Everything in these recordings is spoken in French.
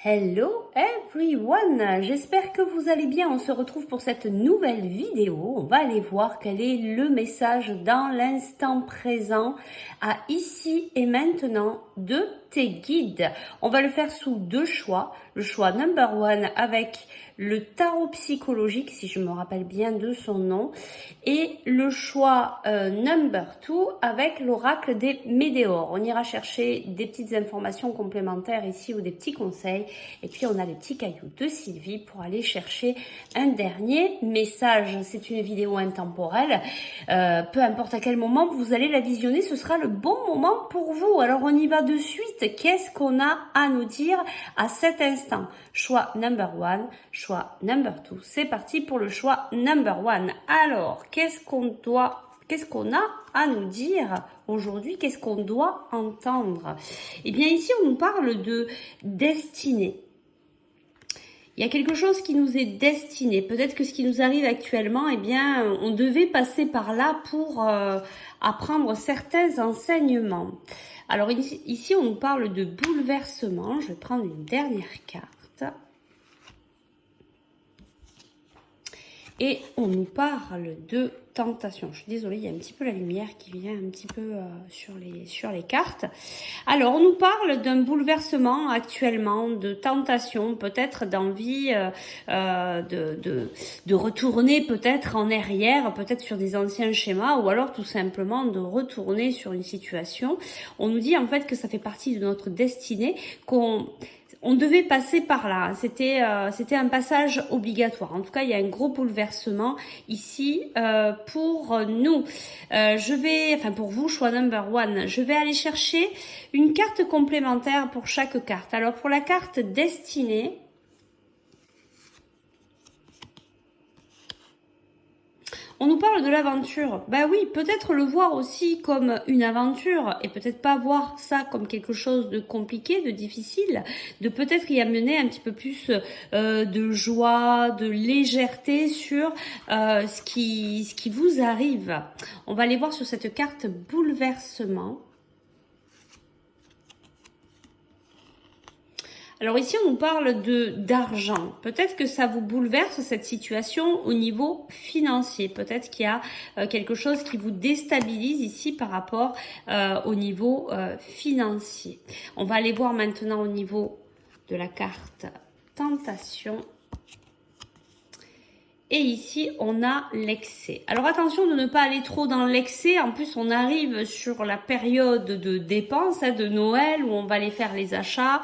Hello everyone, j'espère que vous allez bien. On se retrouve pour cette nouvelle vidéo. On va aller voir quel est le message dans l'instant présent à ici et maintenant de tes guides. On va le faire sous deux choix. Le choix number one avec le tarot psychologique, si je me rappelle bien de son nom, et le choix number two avec l'oracle des météores. On ira chercher des petites informations complémentaires ici ou des petits conseils. Et puis on a les petits cailloux de Sylvie pour aller chercher un dernier message. C'est une vidéo intemporelle. Peu importe à quel moment vous allez la visionner, ce sera le bon moment pour vous. Alors on y va de suite. Qu'est-ce qu'on a à nous dire à cet instant? Choix number one, choix number two. C'est parti pour le choix number one. Alors, qu'est-ce qu'on a à nous dire aujourd'hui? Qu'est-ce qu'on doit entendre? Eh bien, ici, on nous parle de destinée. Il y a quelque chose qui nous est destiné. Peut-être que ce qui nous arrive actuellement, eh bien, on devait passer par là pour apprendre certains enseignements. Alors ici, on nous parle de bouleversement. Je vais prendre une dernière carte. Et on nous parle de tentation. Je suis désolée, il y a un petit peu la lumière qui vient un petit peu sur les cartes. Alors, on nous parle d'un bouleversement actuellement, de tentation, peut-être d'envie de retourner peut-être en arrière, peut-être sur des anciens schémas, ou alors tout simplement de retourner sur une situation. On nous dit en fait que ça fait partie de notre destinée, on devait passer par là, c'était un passage obligatoire. En tout cas, il y a un gros bouleversement ici pour nous. Pour vous, choix number one, je vais aller chercher une carte complémentaire pour chaque carte. Alors, pour la carte destinée, on nous parle de l'aventure. Ben oui, peut-être le voir aussi comme une aventure et peut-être pas voir ça comme quelque chose de compliqué, de difficile, de peut-être y amener un petit peu plus de joie, de légèreté sur ce qui vous arrive. On va aller voir sur cette carte bouleversement. Alors ici, on nous parle d'argent. Peut-être que ça vous bouleverse cette situation au niveau financier. Peut-être qu'il y a quelque chose qui vous déstabilise ici par rapport au niveau financier. On va aller voir maintenant au niveau de la carte tentation. Et ici, on a l'excès. Alors attention de ne pas aller trop dans l'excès. En plus, on arrive sur la période de dépenses de Noël où on va aller faire les achats,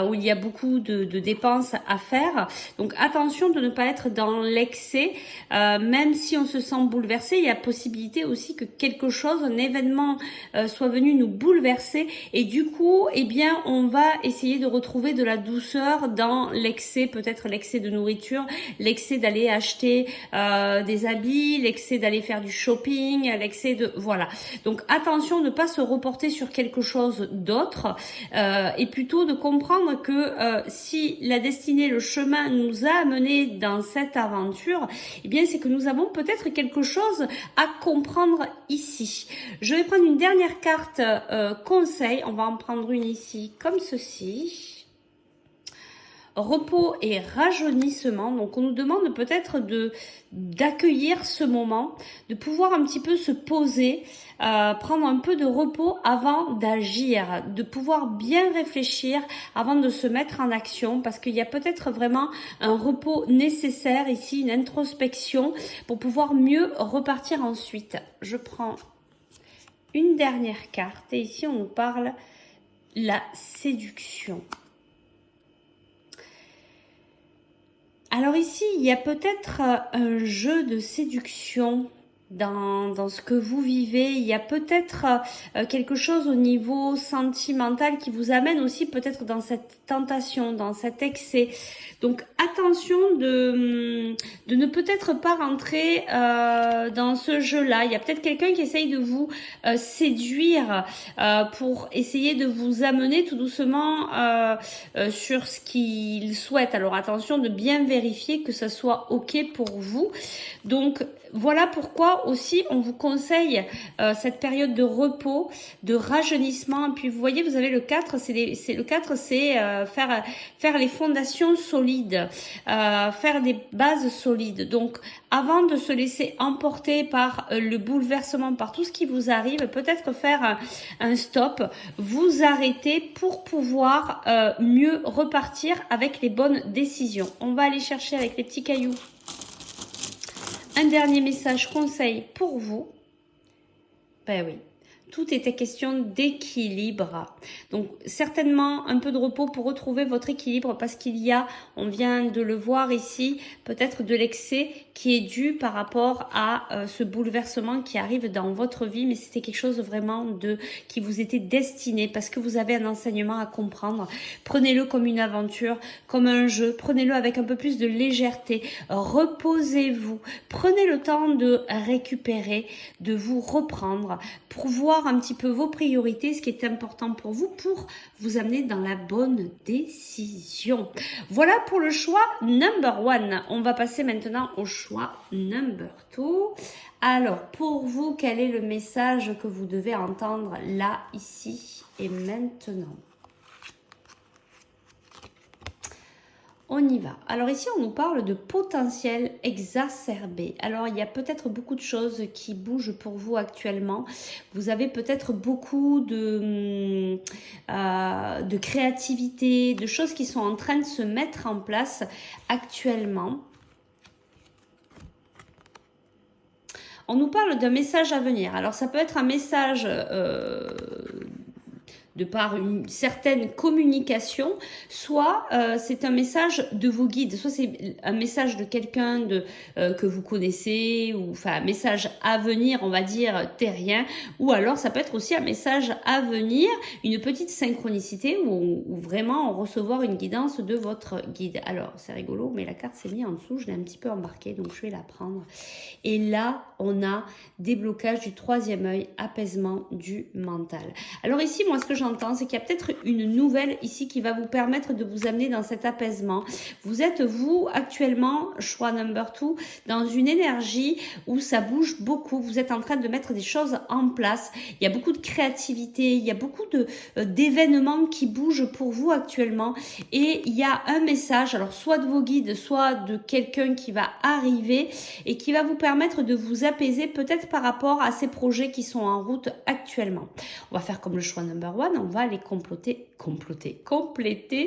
où il y a beaucoup de dépenses à faire. Donc attention de ne pas être dans l'excès. Même si on se sent bouleversé, il y a possibilité aussi que quelque chose, un événement soit venu nous bouleverser. Et du coup, eh bien, on va essayer de retrouver de la douceur dans l'excès, peut-être l'excès de nourriture, l'excès d'aller acheter des habits, l'excès d'aller faire du shopping, l'excès de... Voilà. Donc attention de ne pas se reporter sur quelque chose d'autre et plutôt de comprendre que si la destinée, le chemin nous a amené dans cette aventure, eh bien c'est que nous avons peut-être quelque chose à comprendre ici. Je vais prendre une dernière carte conseil. On va en prendre une ici comme ceci. Repos et rajeunissement. Donc on nous demande peut-être d'accueillir ce moment, de pouvoir un petit peu se poser, prendre un peu de repos avant d'agir, de pouvoir bien réfléchir avant de se mettre en action, parce qu'il y a peut-être vraiment un repos nécessaire ici, une introspection pour pouvoir mieux repartir ensuite. Je prends une dernière carte et ici on nous parle la séduction. Alors ici, il y a peut-être un jeu de séduction dans ce que vous vivez. Il y a peut-être quelque chose au niveau sentimental qui vous amène aussi peut-être dans cette tentation, dans cet excès. Donc attention de ne peut-être pas rentrer dans ce jeu-là. Il y a peut-être quelqu'un qui essaye de vous séduire pour essayer de vous amener tout doucement sur ce qu'il souhaite. Alors attention de bien vérifier que ça soit OK pour vous. Donc voilà pourquoi aussi on vous conseille cette période de repos, de rajeunissement. Et puis vous voyez, vous avez le 4, c'est faire les fondations solides, faire des bases solides. Donc avant de se laisser emporter par le bouleversement, par tout ce qui vous arrive, peut-être faire un stop, vous arrêter pour pouvoir mieux repartir avec les bonnes décisions. On va aller chercher avec les petits cailloux un dernier message conseil pour vous. Ben oui, tout était question d'équilibre. Donc certainement un peu de repos pour retrouver votre équilibre parce qu'il y a, on vient de le voir ici, peut-être de l'excès qui est dû par rapport à ce bouleversement qui arrive dans votre vie, mais c'était quelque chose vraiment qui vous était destiné parce que vous avez un enseignement à comprendre. Prenez-le comme une aventure, comme un jeu, prenez-le avec un peu plus de légèreté, reposez-vous, prenez le temps de récupérer, de vous reprendre pour voir un petit peu vos priorités, ce qui est important pour vous amener dans la bonne décision. Voilà pour le choix number 1. On va passer maintenant au choix number 2. Alors, pour vous, quel est le message que vous devez entendre là, ici et maintenant? On y va. Alors ici, on nous parle de potentiel exacerbé. Alors, il y a peut-être beaucoup de choses qui bougent pour vous actuellement. Vous avez peut-être beaucoup de créativité, de choses qui sont en train de se mettre en place actuellement. On nous parle d'un message à venir. Alors, ça peut être un message de par une certaine communication, soit c'est un message de vos guides, soit c'est un message de quelqu'un que vous connaissez, ou enfin un message à venir, on va dire terrien, ou alors ça peut être aussi un message à venir, une petite synchronicité ou vraiment recevoir une guidance de votre guide. Alors c'est rigolo, mais la carte s'est mise en dessous, je l'ai un petit peu embarquée, donc je vais la prendre. Et là, on a déblocage du troisième œil, apaisement du mental. Alors ici, moi, ce que j'entends, c'est qu'il y a peut-être une nouvelle ici qui va vous permettre de vous amener dans cet apaisement. Vous êtes, vous, actuellement, choix number 2, dans une énergie où ça bouge beaucoup. Vous êtes en train de mettre des choses en place. Il y a beaucoup de créativité, il y a beaucoup d'événements qui bougent pour vous actuellement. Et il y a un message, alors soit de vos guides, soit de quelqu'un qui va arriver et qui va vous permettre de vous apaiser peut-être par rapport à ces projets qui sont en route actuellement. On va faire comme le choix number 1, on va aller compléter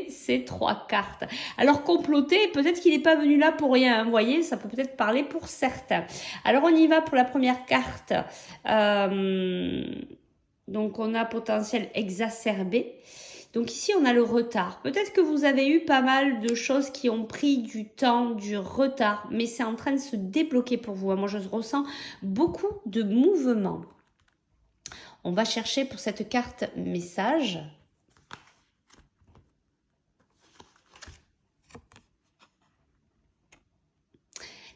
ces 3 cartes. Alors comploter, peut-être qu'il n'est pas venu là pour rien, hein, vous voyez, ça peut peut-être parler pour certains. Alors on y va pour la première carte. Donc on a potentiel exacerbé. Donc ici, on a le retard. Peut-être que vous avez eu pas mal de choses qui ont pris du temps, du retard, mais c'est en train de se débloquer pour vous. Moi, je ressens beaucoup de mouvements. On va chercher pour cette carte message.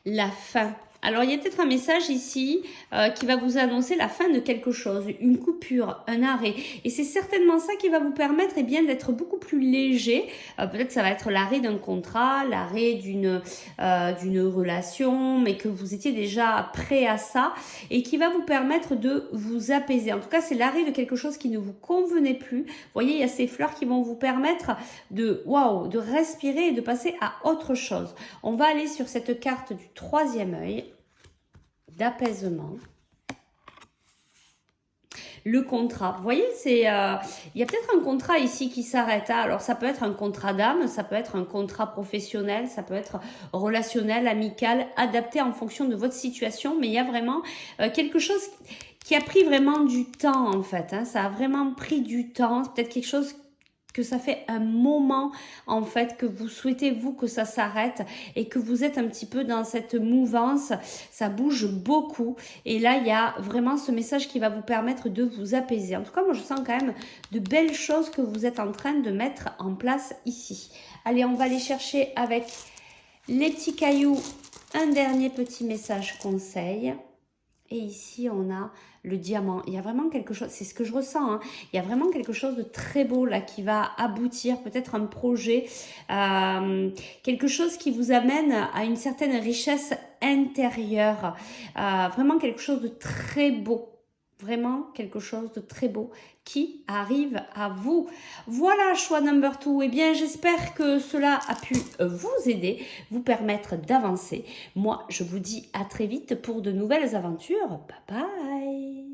La fin. Alors, il y a peut-être un message ici qui va vous annoncer la fin de quelque chose, une coupure, un arrêt. Et c'est certainement ça qui va vous permettre d'être beaucoup plus léger. Peut-être ça va être l'arrêt d'un contrat, l'arrêt d'une relation, mais que vous étiez déjà prêt à ça et qui va vous permettre de vous apaiser. En tout cas, c'est l'arrêt de quelque chose qui ne vous convenait plus. Vous voyez, il y a ces fleurs qui vont vous permettre de respirer et de passer à autre chose. On va aller sur cette carte du troisième œil. D'apaisement. Le contrat, vous voyez, il y a peut-être un contrat ici qui s'arrête. Alors ça peut être un contrat d'âme, ça peut être un contrat professionnel, ça peut être relationnel, amical, adapté en fonction de votre situation, mais il y a vraiment quelque chose qui a pris vraiment du temps en fait, hein. Ça a vraiment pris du temps, c'est peut-être quelque chose que ça fait un moment en fait que vous souhaitez vous que ça s'arrête et que vous êtes un petit peu dans cette mouvance, ça bouge beaucoup et là il y a vraiment ce message qui va vous permettre de vous apaiser. En tout cas moi je sens quand même de belles choses que vous êtes en train de mettre en place ici. Allez, on va aller chercher avec les petits cailloux un dernier petit message conseil Et ici, on a le diamant. Il y a vraiment quelque chose, c'est ce que je ressens, hein. Il y a vraiment quelque chose de très beau là qui va aboutir, peut-être un projet, quelque chose qui vous amène à une certaine richesse intérieure. Vraiment quelque chose de très beau. Vraiment quelque chose de très beau qui arrive à vous. Voilà, choix number 2. Eh bien, j'espère que cela a pu vous aider, vous permettre d'avancer. Moi, je vous dis à très vite pour de nouvelles aventures. Bye bye.